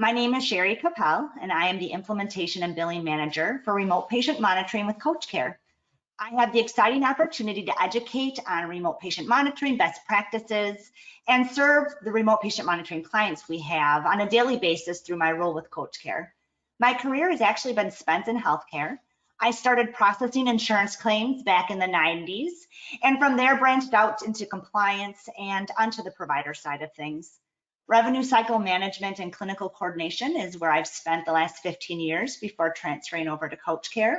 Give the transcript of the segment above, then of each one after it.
My name is Shari Kappell, and I am the Implementation and Billing Manager for Remote Patient Monitoring with CoachCare. I have the exciting opportunity to educate on remote patient monitoring best practices and serve the remote patient monitoring clients we have on a daily basis through my role with CoachCare. My career has actually been spent in healthcare. I started processing insurance claims back in the 90s, and from there branched out into compliance and onto the provider side of things. Revenue cycle management and clinical coordination is where I've spent the last 15 years before transferring over to CoachCare,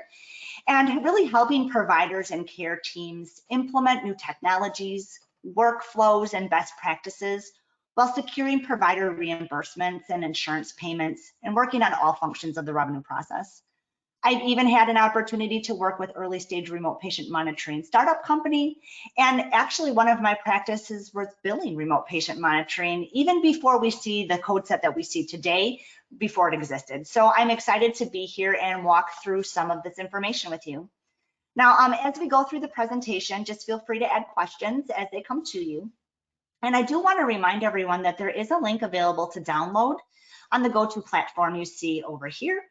and really helping providers and care teams implement new technologies, workflows, and best practices while securing provider reimbursements and insurance payments and working on all functions of the revenue process. I've even had an opportunity to work with early stage remote patient monitoring startup company. And actually one of my practices was billing remote patient monitoring even before we see the code set that we see today, before it existed. So I'm excited to be here and walk through some of this information with you. Now, as we go through the presentation, just feel free to add questions as they come to you. And I do want to remind everyone that there is a link available to download on the go-to platform you see over here.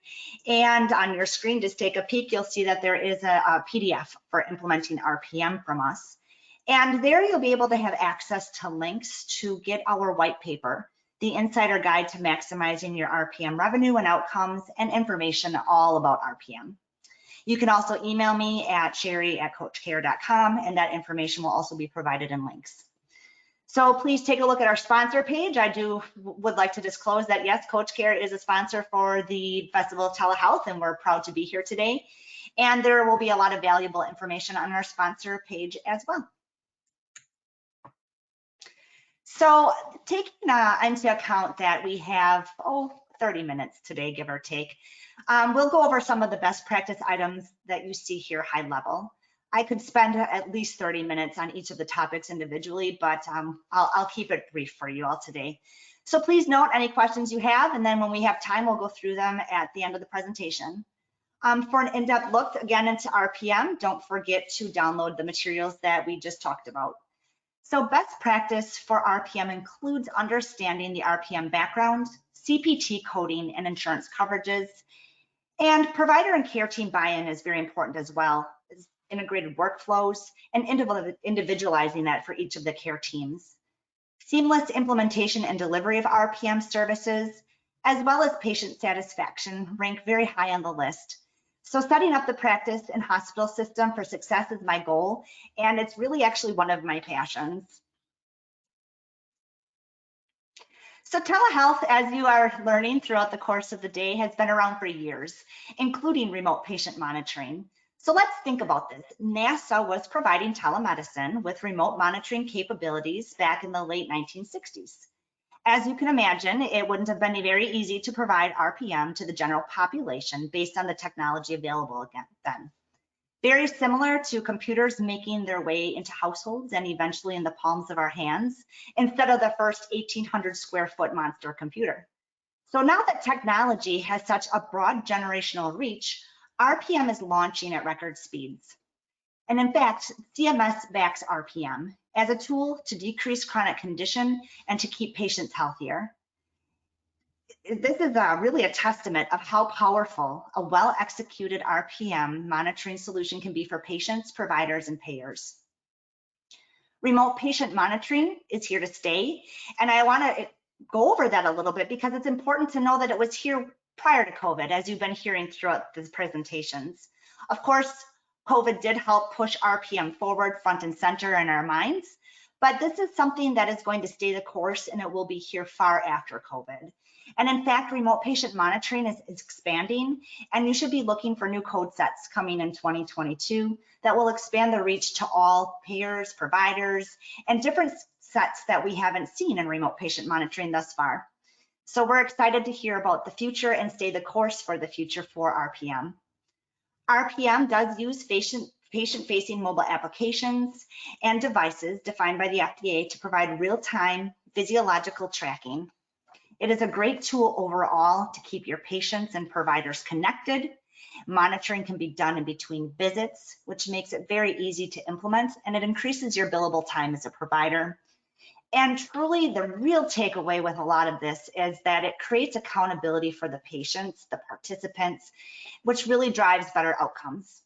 And on your screen, just take a peek, you'll see that there is a PDF for implementing RPM from us. And there you'll be able to have access to links to get our white paper, the Insider Guide to Maximizing Your RPM Revenue and Outcomes, and information all about RPM. You can also email me at shari@coachcare.com, and that information will also be provided in links. So please take a look at our sponsor page. I would like to disclose that yes, CoachCare is a sponsor for the Festival of TeleHealth, and we're proud to be here today. And there will be a lot of valuable information on our sponsor page as well. So taking into account that we have 30 minutes today, give or take, we'll go over some of the best practice items that you see here high level. I could spend at least 30 minutes on each of the topics individually, but I'll keep it brief for you all today. So please note any questions you have, and then when we have time, we'll go through them at the end of the presentation. For an in-depth look again into RPM, don't forget to download the materials that we just talked about. So best practice for RPM includes understanding the RPM background, CPT coding, and insurance coverages. And provider and care team buy-in is very important as well. Integrated workflows and individualizing that for each of the care teams. Seamless implementation and delivery of RPM services, as well as patient satisfaction, rank very high on the list. So setting up the practice and hospital system for success is my goal, and it's really actually one of my passions. So telehealth, as you are learning throughout the course of the day, has been around for years, including remote patient monitoring. So let's think about this. NASA was providing telemedicine with remote monitoring capabilities back in the late 1960s. As you can imagine, it wouldn't have been very easy to provide RPM to the general population based on the technology available then. Very similar to computers making their way into households and eventually in the palms of our hands, instead of the first 1,800 square foot monster computer. So now that technology has such a broad generational reach, RPM is launching at record speeds. And in fact, CMS backs RPM as a tool to decrease chronic condition and to keep patients healthier. This is really a testament of how powerful a well-executed RPM monitoring solution can be for patients, providers, and payers. Remote patient monitoring is here to stay, and I want to go over that a little bit because it's important to know that it was here prior to COVID, as you've been hearing throughout these presentations. Of course, COVID did help push RPM forward front and center in our minds, but this is something that is going to stay the course, and it will be here far after COVID. And in fact, remote patient monitoring is expanding, and you should be looking for new code sets coming in 2022 that will expand the reach to all payers, providers, and different sets that we haven't seen in remote patient monitoring thus far. So we're excited to hear about the future and stay the course for the future for RPM. RPM does use patient-facing mobile applications and devices defined by the FDA to provide real-time physiological tracking. It is a great tool overall to keep your patients and providers connected. Monitoring can be done in between visits, which makes it very easy to implement, and it increases your billable time as a provider. And truly, the real takeaway with a lot of this is that it creates accountability for the patients, the participants, which really drives better outcomes.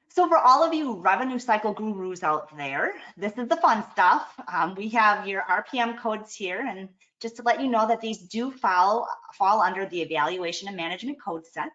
So for all of you revenue cycle gurus out there, this is the fun stuff. We have your RPM codes here, and just to let you know that these do fall under the evaluation and management code set.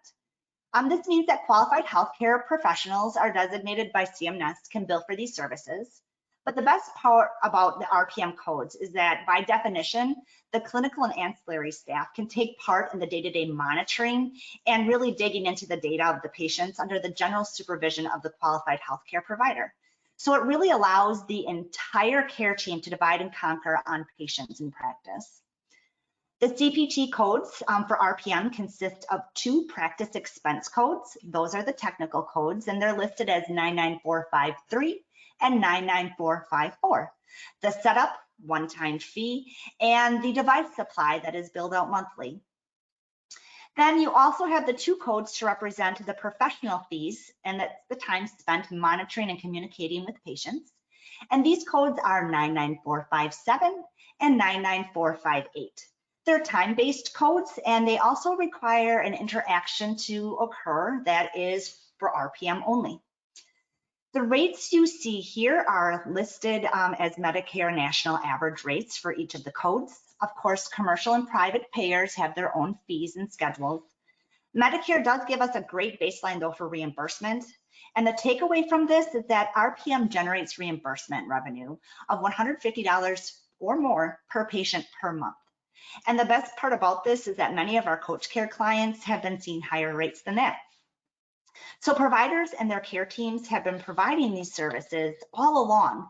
This means that qualified healthcare professionals are designated by CMS can bill for these services. But the best part about the RPM codes is that by definition, the clinical and ancillary staff can take part in the day-to-day monitoring and really digging into the data of the patients under the general supervision of the qualified healthcare provider. So it really allows the entire care team to divide and conquer on patients in practice. The CPT codes for RPM consist of 2 practice expense codes. Those are the technical codes, and they're listed as 99453 and 99454. The setup, one-time fee, and the device supply that is billed out monthly. Then you also have the 2 codes to represent the professional fees, and that's the time spent monitoring and communicating with patients. And these codes are 99457 and 99458. They're time-based codes, and they also require an interaction to occur that is for RPM only. The rates you see here are listed as Medicare national average rates for each of the codes. Of course, commercial and private payers have their own fees and schedules. Medicare does give us a great baseline though for reimbursement. And the takeaway from this is that RPM generates reimbursement revenue of $150 or more per patient per month. And the best part about this is that many of our CoachCare clients have been seeing higher rates than that. So providers and their care teams have been providing these services all along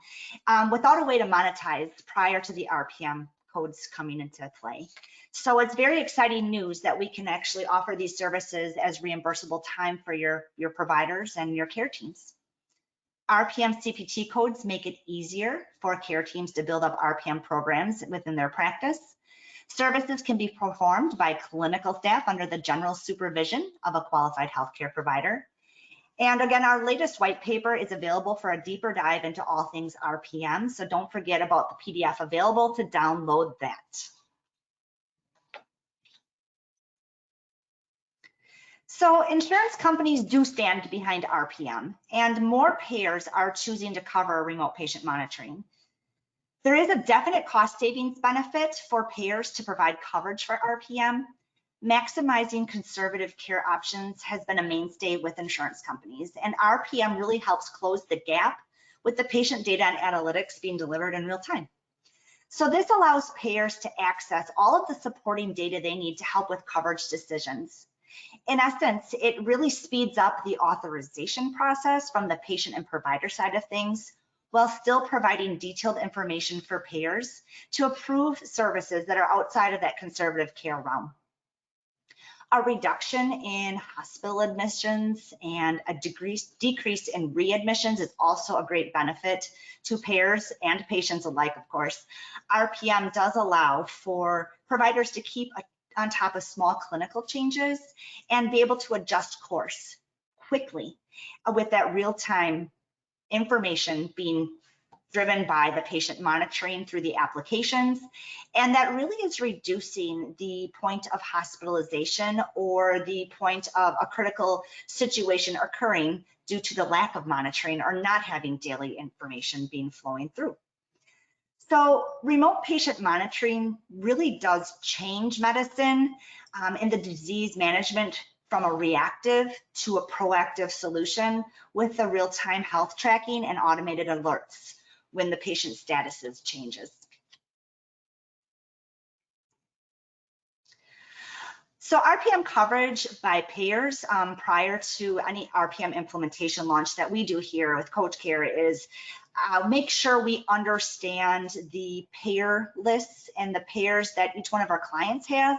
without a way to monetize prior to the RPM codes coming into play. So it's very exciting news that we can actually offer these services as reimbursable time for your providers and your care teams. RPM CPT codes make it easier for care teams to build up RPM programs within their practice. Services can be performed by clinical staff under the general supervision of a qualified healthcare provider. And again, our latest white paper is available for a deeper dive into all things RPM, so don't forget about the PDF available to download that. So insurance companies do stand behind RPM, and more payers are choosing to cover remote patient monitoring. There is a definite cost savings benefit for payers to provide coverage for RPM. Maximizing conservative care options has been a mainstay with insurance companies, and RPM really helps close the gap with the patient data and analytics being delivered in real time. So this allows payers to access all of the supporting data they need to help with coverage decisions. In essence, it really speeds up the authorization process from the patient and provider side of things, while still providing detailed information for payers to approve services that are outside of that conservative care realm. A reduction in hospital admissions and a decrease in readmissions is also a great benefit to payers and patients alike, of course. RPM does allow for providers to keep on top of small clinical changes and be able to adjust course quickly with that real-time information being driven by the patient monitoring through the applications. And that really is reducing the point of hospitalization or the point of a critical situation occurring due to the lack of monitoring or not having daily information being flowing through. So remote patient monitoring really does change medicine in the disease management from a reactive to a proactive solution with the real-time health tracking and automated alerts when the patient status changes. So RPM coverage by payers prior to any RPM implementation launch that we do here with CoachCare is make sure we understand the payer lists and the payers that each one of our clients has.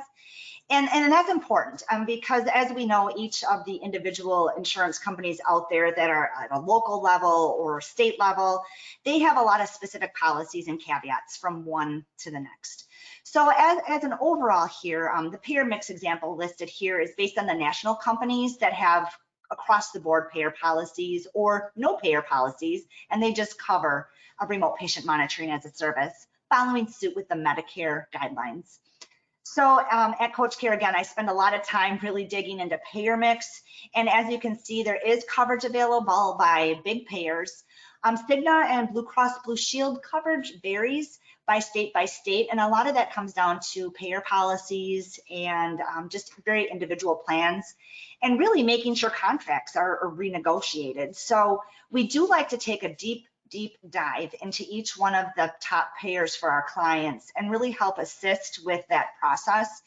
And that's important because as we know, each of the individual insurance companies out there that are at a local level or state level, they have a lot of specific policies and caveats from one to the next. So as an overall here, the payer mix example listed here is based on the national companies that have across the board payer policies or no payer policies, and they just cover a remote patient monitoring as a service, following suit with the Medicare guidelines. So at CoachCare, again, I spend a lot of time really digging into payer mix. And as you can see, there is coverage available by big payers. Cigna and Blue Cross Blue Shield coverage varies by state, and a lot of that comes down to payer policies and just very individual plans, and really making sure contracts are renegotiated. So we do like to take a deep dive into each one of the top payers for our clients and really help assist with that process.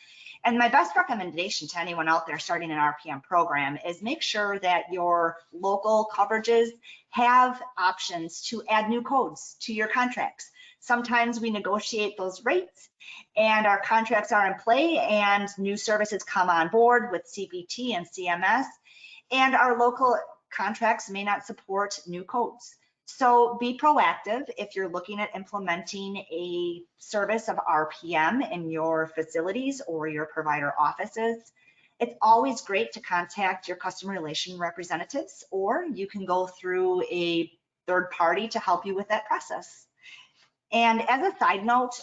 And my best recommendation to anyone out there starting an RPM program is make sure that your local coverages have options to add new codes to your contracts. Sometimes we negotiate those rates and our contracts are in play and new services come on board with CPT and CMS, and our local contracts may not support new codes. So be proactive if you're looking at implementing a service of RPM in your facilities or your provider offices. It's always great to contact your customer relation representatives, or you can go through a third party to help you with that process. And as a side note,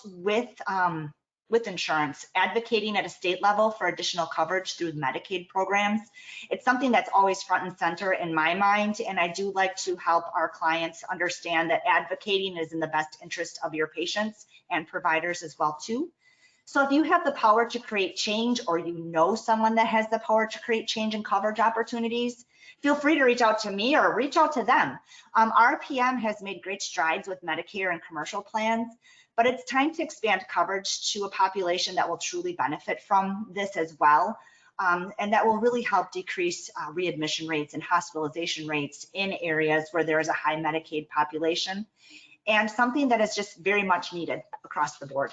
with insurance, advocating at a state level for additional coverage through Medicaid programs, it's something that's always front and center in my mind, and I do like to help our clients understand that advocating is in the best interest of your patients and providers as well too. So if you have the power to create change, or you know someone that has the power to create change in coverage opportunities, feel free to reach out to me or reach out to them. RPM has made great strides with Medicare and commercial plans, but it's time to expand coverage to a population that will truly benefit from this as well. And that will really help decrease readmission rates and hospitalization rates in areas where there is a high Medicaid population, and something that is just very much needed across the board.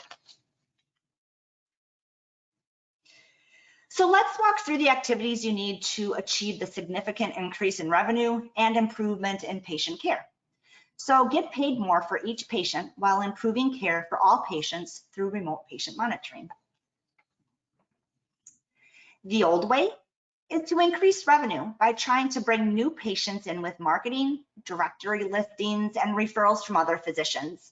So let's walk through the activities you need to achieve the significant increase in revenue and improvement in patient care. So get paid more for each patient while improving care for all patients through remote patient monitoring. The old way is to increase revenue by trying to bring new patients in with marketing, directory listings, and referrals from other physicians.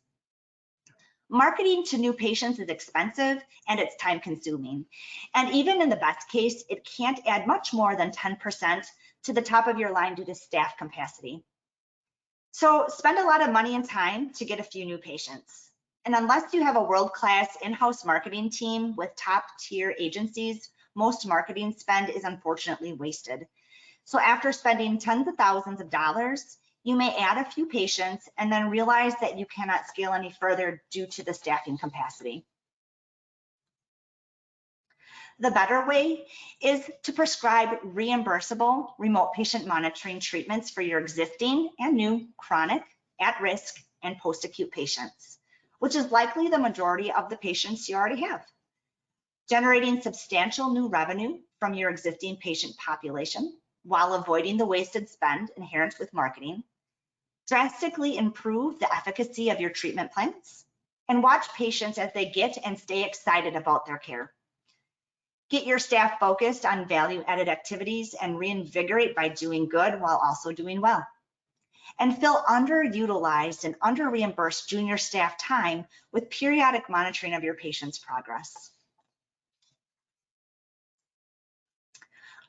Marketing to new patients is expensive and it's time consuming. And even in the best case, it can't add much more than 10% to the top of your line due to staff capacity. So spend a lot of money and time to get a few new patients. And unless you have a world-class in-house marketing team with top-tier agencies, most marketing spend is unfortunately wasted. So after spending tens of thousands of dollars, you may add a few patients and then realize that you cannot scale any further due to the staffing capacity. The better way is to prescribe reimbursable remote patient monitoring treatments for your existing and new chronic, at-risk, and post-acute patients, which is likely the majority of the patients you already have. Generating substantial new revenue from your existing patient population while avoiding the wasted spend inherent with marketing. Drastically improve the efficacy of your treatment plans, and watch patients as they get and stay excited about their care. Get your staff focused on value-added activities and reinvigorate by doing good while also doing well. And fill underutilized and under-reimbursed junior staff time with periodic monitoring of your patient's progress.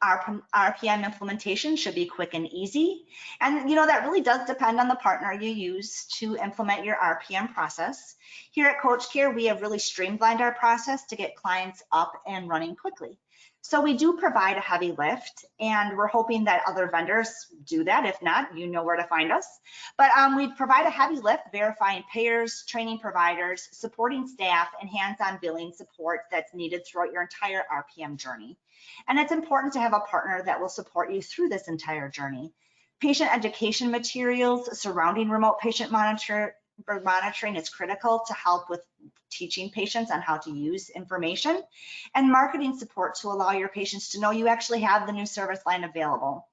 Our RPM implementation should be quick and easy. And that really does depend on the partner you use to implement your RPM process. Here at CoachCare, we have really streamlined our process to get clients up and running quickly. So we do provide a heavy lift, and we're hoping that other vendors do that. If not, you know where to find us. But we provide a heavy lift, verifying payers, training providers, supporting staff, and hands-on billing support that's needed throughout your entire RPM journey. And it's important to have a partner that will support you through this entire journey. Patient education materials surrounding remote patient monitoring is critical to help with teaching patients on how to use information, and marketing support to allow your patients to know you actually have the new service line available.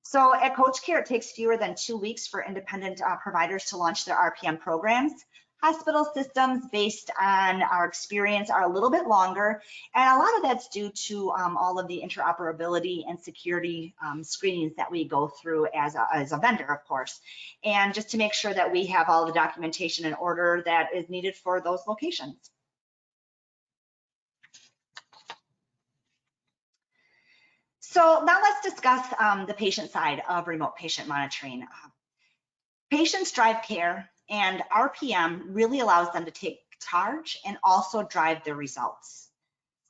So at CoachCare, it takes fewer than 2 weeks for independent providers to launch their RPM programs. Hospital systems, based on our experience, are a little bit longer, and a lot of that's due to all of the interoperability and security screenings that we go through as a vendor, of course, and just to make sure that we have all the documentation in order that is needed for those locations. So now let's discuss the patient side of remote patient monitoring. Patients drive care, and RPM really allows them to take charge and also drive their results.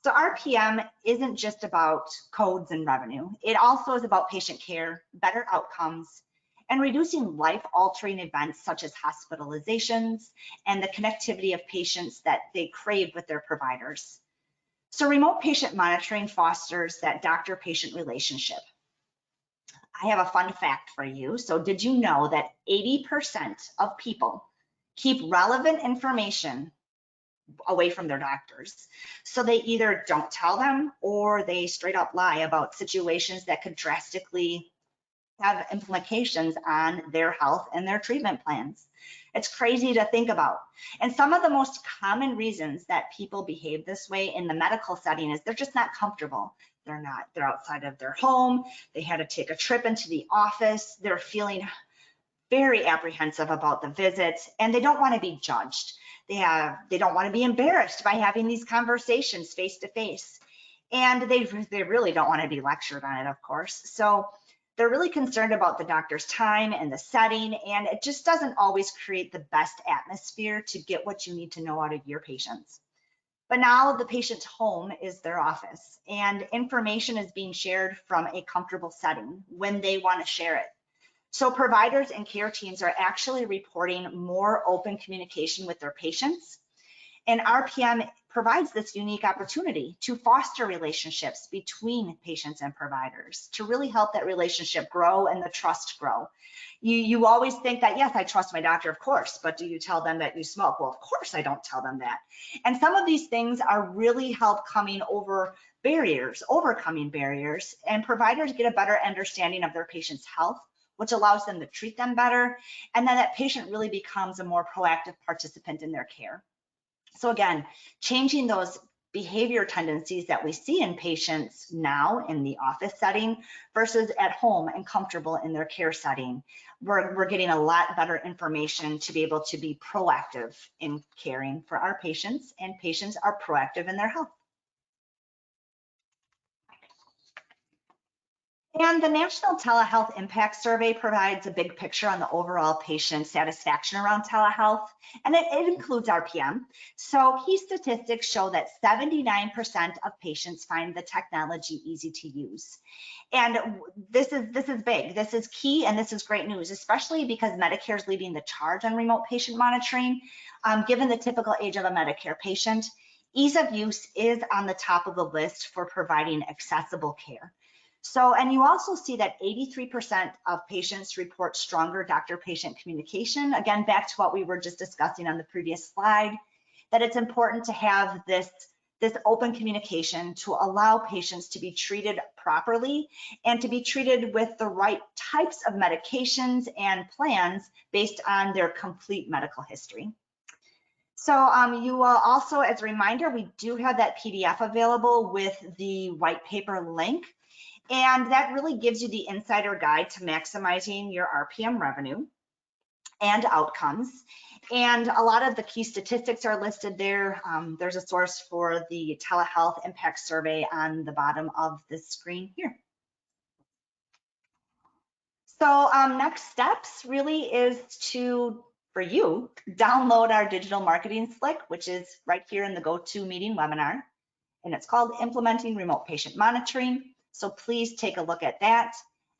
So RPM isn't just about codes and revenue. It also is about patient care, better outcomes, and reducing life-altering events such as hospitalizations and the connectivity of patients that they crave with their providers. So remote patient monitoring fosters that doctor-patient relationship. I have a fun fact for you. So did you know that 80% of people keep relevant information away from their doctors? So they either don't tell them or they straight up lie about situations that could drastically have implications on their health and their treatment plans. It's crazy to think about. And some of the most common reasons that people behave this way in the medical setting is they're just not comfortable. They're outside of their home. They had to take a trip into the office. They're feeling very apprehensive about the visits, and they don't want to be judged. They don't want to be embarrassed by having these conversations face to face. And they really don't want to be lectured on it, of course. So they're really concerned about the doctor's time and the setting, and it just doesn't always create the best atmosphere to get what you need to know out of your patients. But now the patient's home is their office, and information is being shared from a comfortable setting when they want to share it. So providers and care teams are actually reporting more open communication with their patients, and RPM provides this unique opportunity to foster relationships between patients and providers to really help that relationship grow and the trust grow. You always think that, yes, I trust my doctor, of course, but do you tell them that you smoke? Well, of course I don't tell them that. And some of these things are really help overcoming barriers, and providers get a better understanding of their patient's health, which allows them to treat them better. And then that patient really becomes a more proactive participant in their care. So again, changing those behavior tendencies that we see in patients now in the office setting versus at home and comfortable in their care setting. We're getting a lot better information to be able to be proactive in caring for our patients, and patients are proactive in their health. And the National Telehealth Impact Survey provides a big picture on the overall patient satisfaction around telehealth, and it includes RPM. So key statistics show that 79% of patients find the technology easy to use. And this is big, this is key, and this is great news, especially because Medicare is leading the charge on remote patient monitoring. Given the typical age of a Medicare patient, ease of use is on the top of the list for providing accessible care. So, and you also see that 83% of patients report stronger doctor-patient communication. Again, back to what we were just discussing on the previous slide, that it's important to have this open communication to allow patients to be treated properly and to be treated with the right types of medications and plans based on their complete medical history. So you will also, as a reminder, we do have that PDF available with the white paper link. And that really gives you the insider guide to maximizing your RPM revenue and outcomes. And a lot of the key statistics are listed there. There's a source for the telehealth impact survey on the bottom of the screen here. So next steps really is for you, download our digital marketing slick, which is right here in the GoToMeeting webinar. And it's called Implementing Remote Patient Monitoring. So please take a look at that,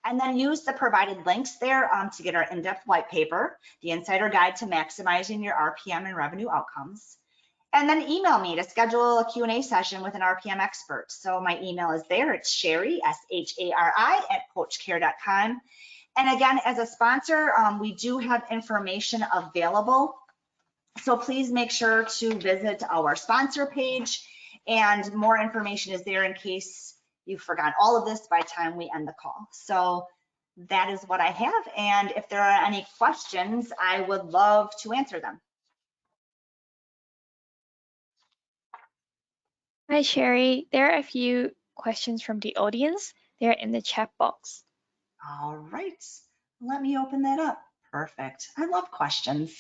and then use the provided links there to get our in-depth white paper, the insider guide to maximizing your RPM and revenue outcomes. And then email me to schedule a Q&A session with an RPM expert. So my email is there. It's Shari, S-H-A-R-I, @CoachCare.com. And again, as a sponsor, we do have information available. So please make sure to visit our sponsor page, and more information is there in case you forgot all of this by the time we end the call. So that is what I have. And if there are any questions, I would love to answer them. Hi, Shari. There are a few questions from the audience. They're in the chat box. All right, let me open that up. Perfect. I love questions.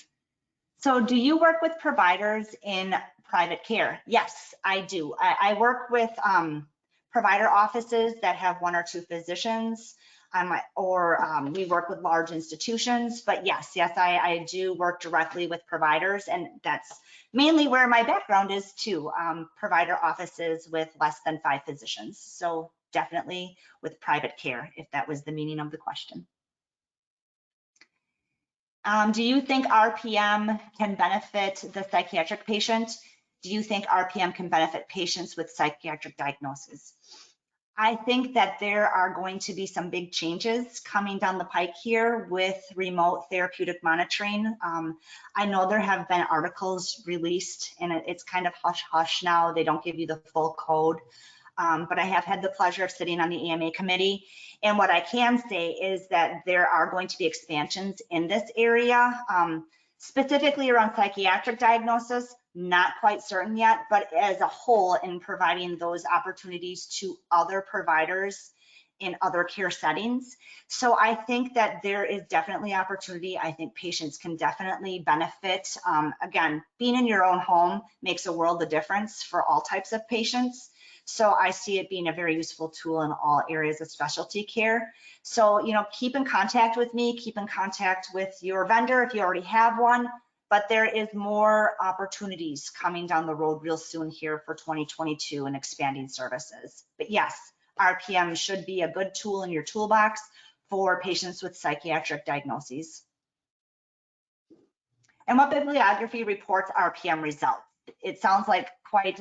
So do you work with providers in private care? Yes, I do. I work with provider offices that have 1 or 2 physicians, or we work with large institutions. But yes, I do work directly with providers, and that's mainly where my background is too, provider offices with less than 5 physicians. So definitely with private care, if that was the meaning of the question. Do you think RPM can benefit the psychiatric patient? Do you think RPM can benefit patients with psychiatric diagnoses? I think that there are going to be some big changes coming down the pike here with remote therapeutic monitoring. I know there have been articles released, and it's kind of hush-hush now. They don't give you the full code. But I have had the pleasure of sitting on the AMA committee. And what I can say is that there are going to be expansions in this area, specifically around psychiatric diagnosis, not quite certain yet, but as a whole in providing those opportunities to other providers in other care settings. So I think that there is definitely opportunity. I think patients can definitely benefit. Again, being in your own home makes a world of difference for all types of patients. So I see it being a very useful tool in all areas of specialty care. So, keep in contact with me, keep in contact with your vendor if you already have one, but there is more opportunities coming down the road real soon here for 2022 and expanding services. But yes, RPM should be a good tool in your toolbox for patients with psychiatric diagnoses. And what bibliography reports RPM results? It sounds like quite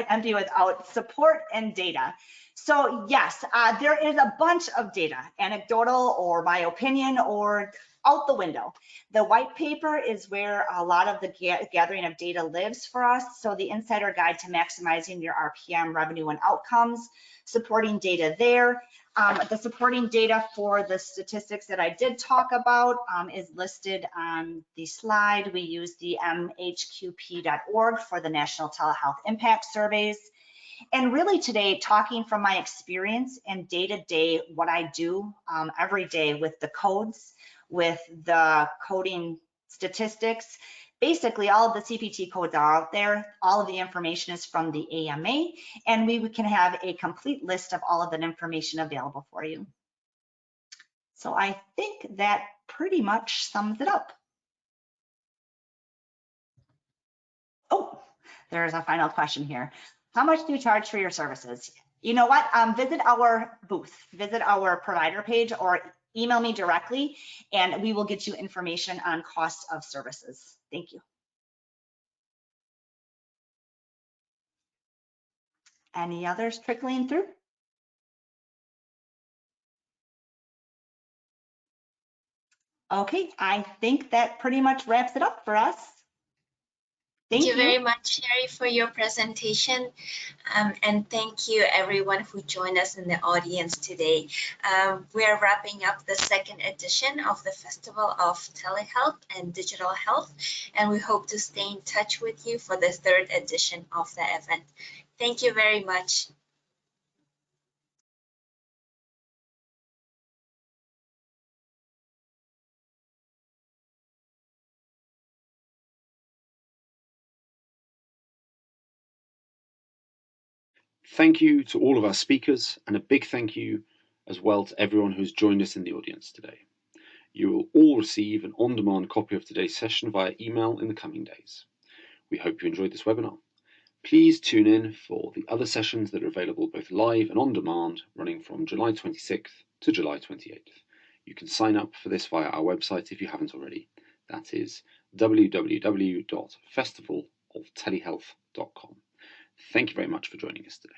empty without support and data. So yes, there is a bunch of data, anecdotal or my opinion or out the window. The white paper is where a lot of the gathering of data lives for us. So the Insider Guide to Maximizing Your RPM Revenue and Outcomes, supporting data there. The supporting data for the statistics that I did talk about is listed on the slide. We use the mhqp.org for the National Telehealth Impact Surveys. And really today, talking from my experience and day-to-day, what I do every day with the codes, with the coding statistics, basically all of the CPT codes are out there. All of the information is from the AMA, and we can have a complete list of all of that information available for you. So I think that pretty much sums it up. Oh, there's a final question here. How much do you charge for your services? You know what? Visit our booth, visit our provider page, or email me directly, and we will get you information on cost of services. Thank you. Any others trickling through? Okay, I think that pretty much wraps it up for us. Thank you very much, Shari, for your presentation. And thank you everyone who joined us in the audience today. We're wrapping up the second edition of the Festival of Telehealth and Digital Health, and we hope to stay in touch with you for the third edition of the event. Thank you very much. Thank you to all of our speakers, and a big thank you as well to everyone who's joined us in the audience today. You will all receive an on-demand copy of today's session via email in the coming days. We hope you enjoyed this webinar. Please tune in for the other sessions that are available both live and on demand, running from July 26th to July 28th. You can sign up for this via our website if you haven't already. That is www.festivaloftelehealth.com. Thank you very much for joining us today.